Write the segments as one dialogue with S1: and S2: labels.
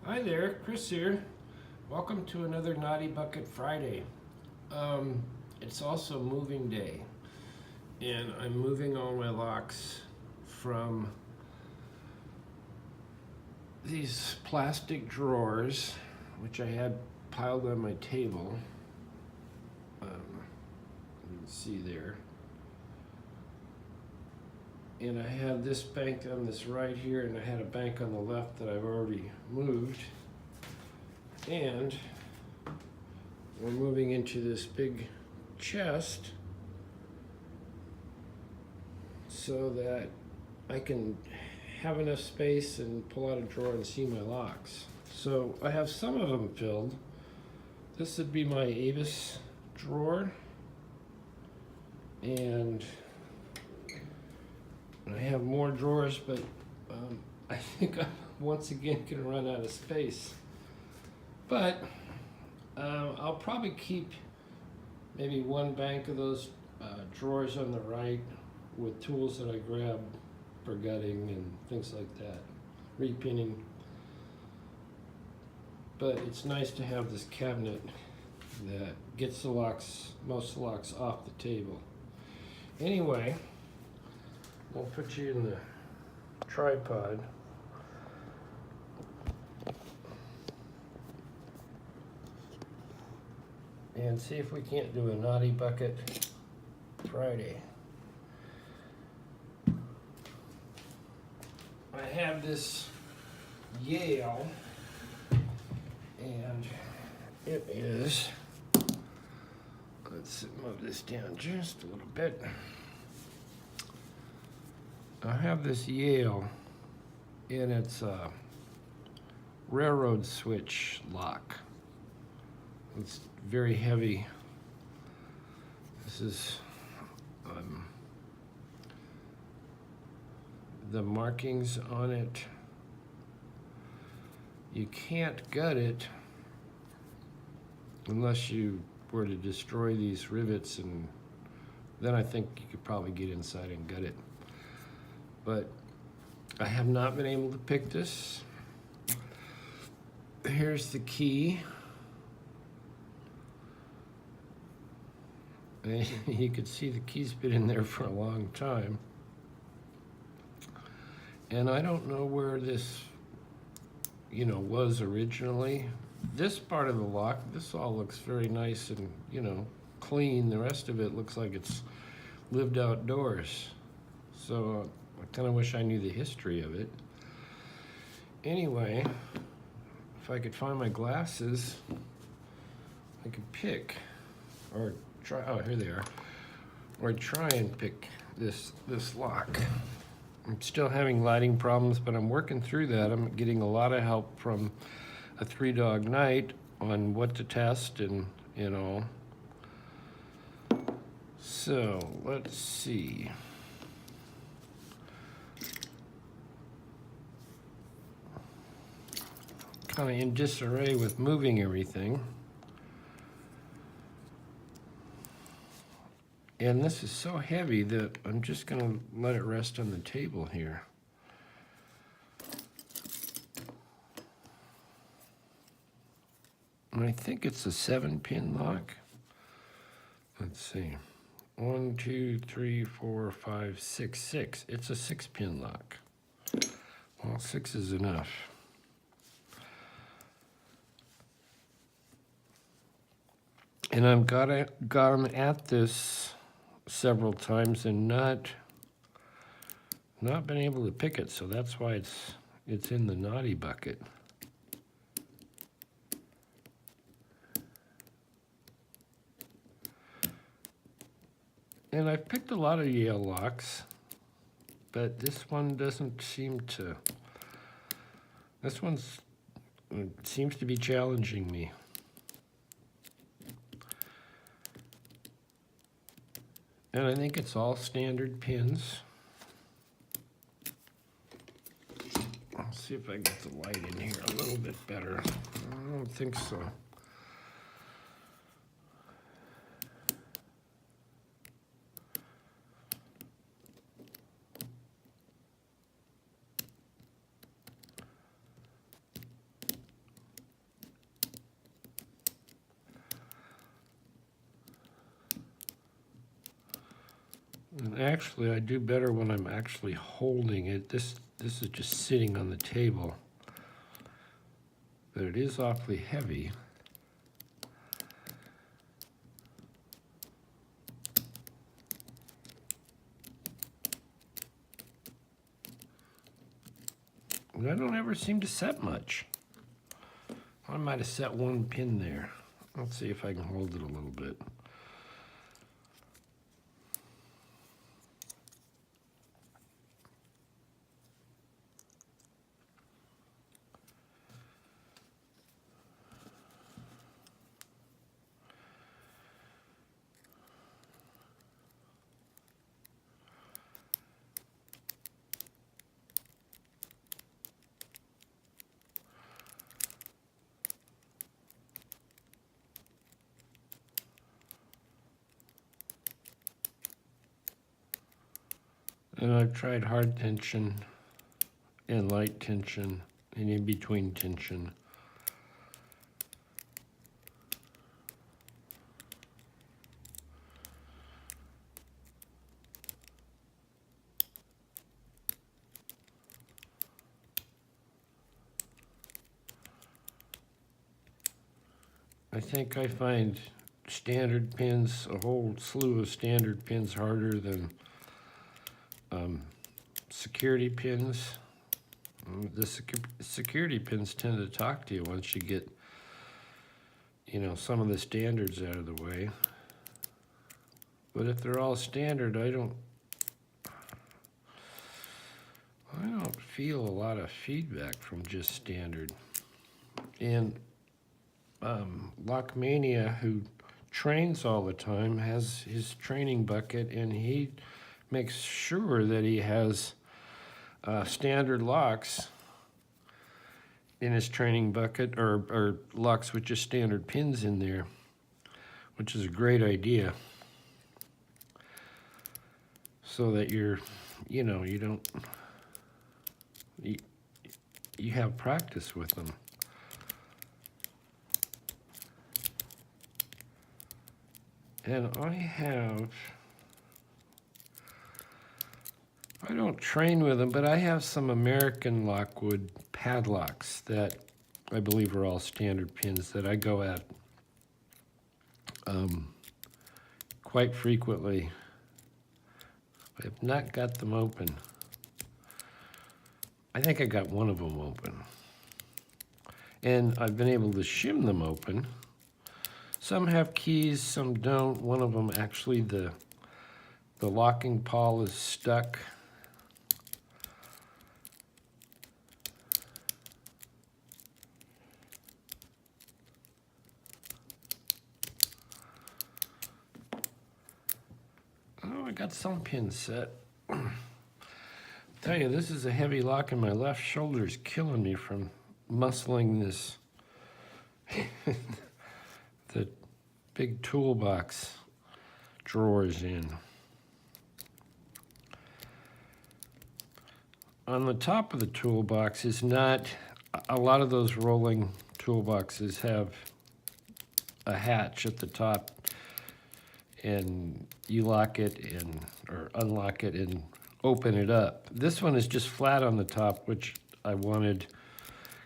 S1: Hi there, Chris here. Welcome to another Naughty Bucket Friday. It's also moving day, and I'm moving all my locks from these plastic drawers, which I had piled on my table. You can see there. And I had this bank on this right here, and I had a bank on the left that I've already moved. And we're moving into this big chest so that I can have enough space and pull out a drawer and see my locks. So I have some of them filled. This would be my Avis drawer, and I have more drawers, but I think I'm once again gonna run out of space. But I'll probably keep maybe one bank of those drawers on the right with tools that I grab for gutting and things like that, repinning. But it's nice to have this cabinet that gets the locks, most locks off the table. Anyway, we'll put you in the tripod. And see if we can't do a Naughty Bucket Friday. I have this Yale, and it is, let's move this down just a little bit. I have this Yale, and it's a railroad switch lock. It's very heavy. This is the markings on it. You can't gut it unless you were to destroy these rivets, and then I think you could probably get inside and gut it. But I have not been able to pick this. Here's the key. And you could see the key's been in there for a long time. And I don't know where this, was originally. This part of the lock, this all looks very nice and, clean. The rest of it looks like it's lived outdoors. So I kind of wish I knew the history of it. Anyway, if I could find my glasses, I could pick, or try, oh, here they are, or try and pick this lock. I'm still having lighting problems, but I'm working through that. I'm getting a lot of help from a 3-dog night on what to test and, So, let's see. Kind of in disarray with moving everything. And this is so heavy that I'm just gonna let it rest on the table here. And I think it's a 7-pin lock. Let's see. 1, 2, 3, 4, 5, 6, 6. It's a 6-pin lock. Well, 6 is enough. And I've gotten at this several times and not been able to pick it, so that's why it's in the naughty bucket. And I've picked a lot of Yale locks, but this one doesn't seem to. This one seems to be challenging me. And I think it's all standard pins. I'll see if I get the light in here a little bit better. I don't think so. And actually, I do better when I'm actually holding it. This is just sitting on the table. But it is awfully heavy. And I don't ever seem to set much. I might have set one pin there. Let's see if I can hold it a little bit. And I've tried hard tension and light tension and in between tension. I think I find standard pins, a whole slew of standard pins harder than security pins. The security pins tend to talk to you once you get, some of the standards out of the way. But if they're all standard, I don't feel a lot of feedback from just standard. And Lockmania, who trains all the time, has his training bucket, and he makes sure that he has standard locks in his training bucket, or locks with just standard pins in there, which is a great idea. So that you have practice with them. And I don't train with them, but I have some American Lockwood padlocks that I believe are all standard pins that I go at quite frequently. I have not got them open. I think I got one of them open. And I've been able to shim them open. Some have keys, some don't. One of them, actually, the locking pawl is stuck. Oh, I got some pins set. Tell you, this is a heavy lock, and my left shoulder is killing me from muscling this the big toolbox drawers in. On the top of the toolbox is not, a lot of those rolling toolboxes have a hatch at the top, and you lock it or unlock it and open it up. This one is just flat on the top, which I wanted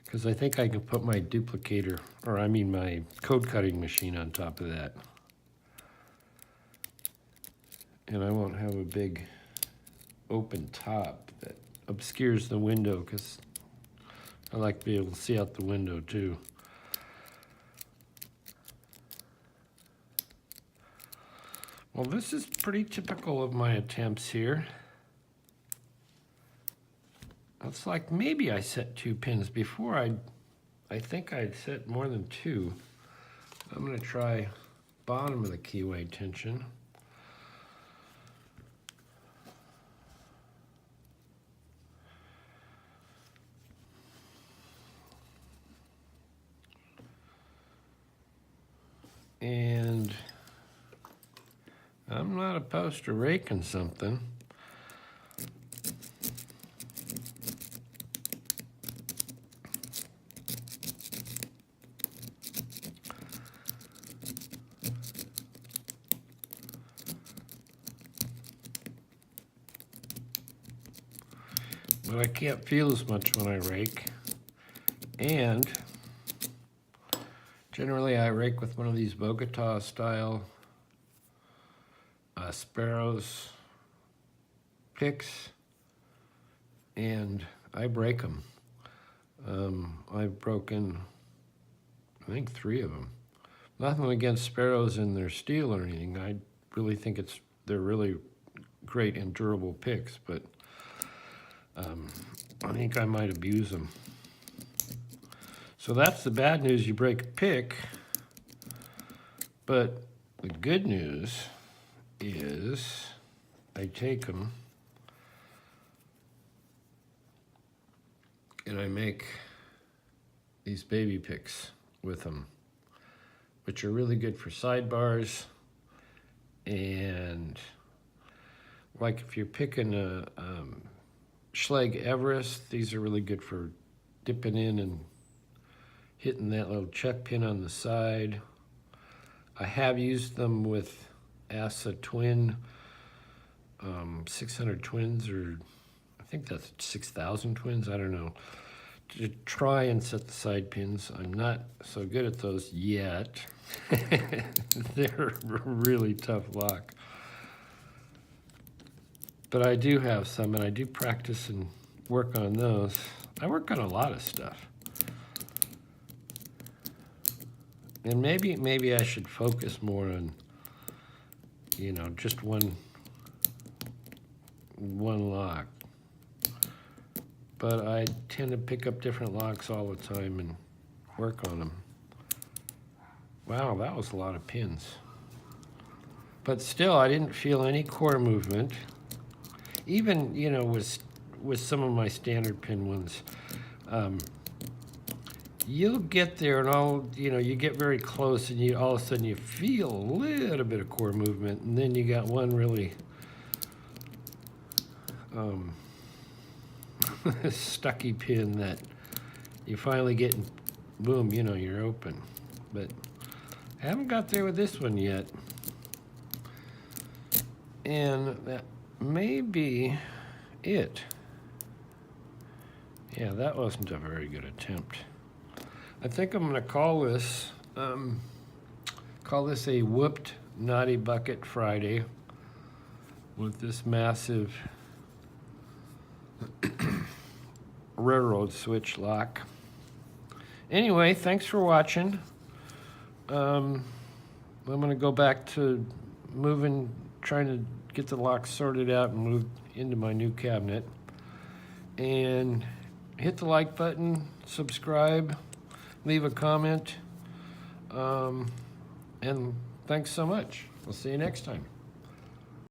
S1: because I think I can put my duplicator, my code cutting machine on top of that. And I won't have a big open top that obscures the window, because I like to be able to see out the window too. Well, this is pretty typical of my attempts here. It's like maybe I set 2 pins before. I think I'd set more than 2. I'm going to try bottom of the keyway tension. And I'm not opposed to raking something. but I can't feel as much when I rake. And generally I rake with one of these Bogota style Sparrows picks, and I break them. I've broken, I think, 3 of them. Nothing against Sparrows and their steel or anything. I really think they're really great and durable picks, but I think I might abuse them. So that's the bad news. You break a pick, but the good news is I take them and I make these baby picks with them, which are really good for sidebars. And like if you're picking a Schleg Everest, these are really good for dipping in and hitting that little check pin on the side. I have used them with ASA Twin 600 twins, or I think that's 6,000 twins, I don't know, to try and set the side pins. I'm not so good at those yet. They're a really tough lock. But I do have some, and I do practice and work on those. I work on a lot of stuff. And maybe I should focus more on, you know, just one lock. But I tend to pick up different locks all the time and work on them. Wow, that was a lot of pins. But still, I didn't feel any core movement. Even, you know, with some of my standard pin ones, you'll get there and you get very close, and all of a sudden you feel a little bit of core movement, and then you got one really stucky pin that you finally get, and boom, you know, you're open. But I haven't got there with this one yet. And that may be it. Yeah, that wasn't a very good attempt. I think I'm going to call this a whooped Naughty Bucket Friday with this massive railroad switch lock. Anyway, thanks for watching. I'm going to go back to trying to get the lock sorted out and move into my new cabinet. And hit the like button, subscribe, leave a comment, and thanks so much. We'll see you next time.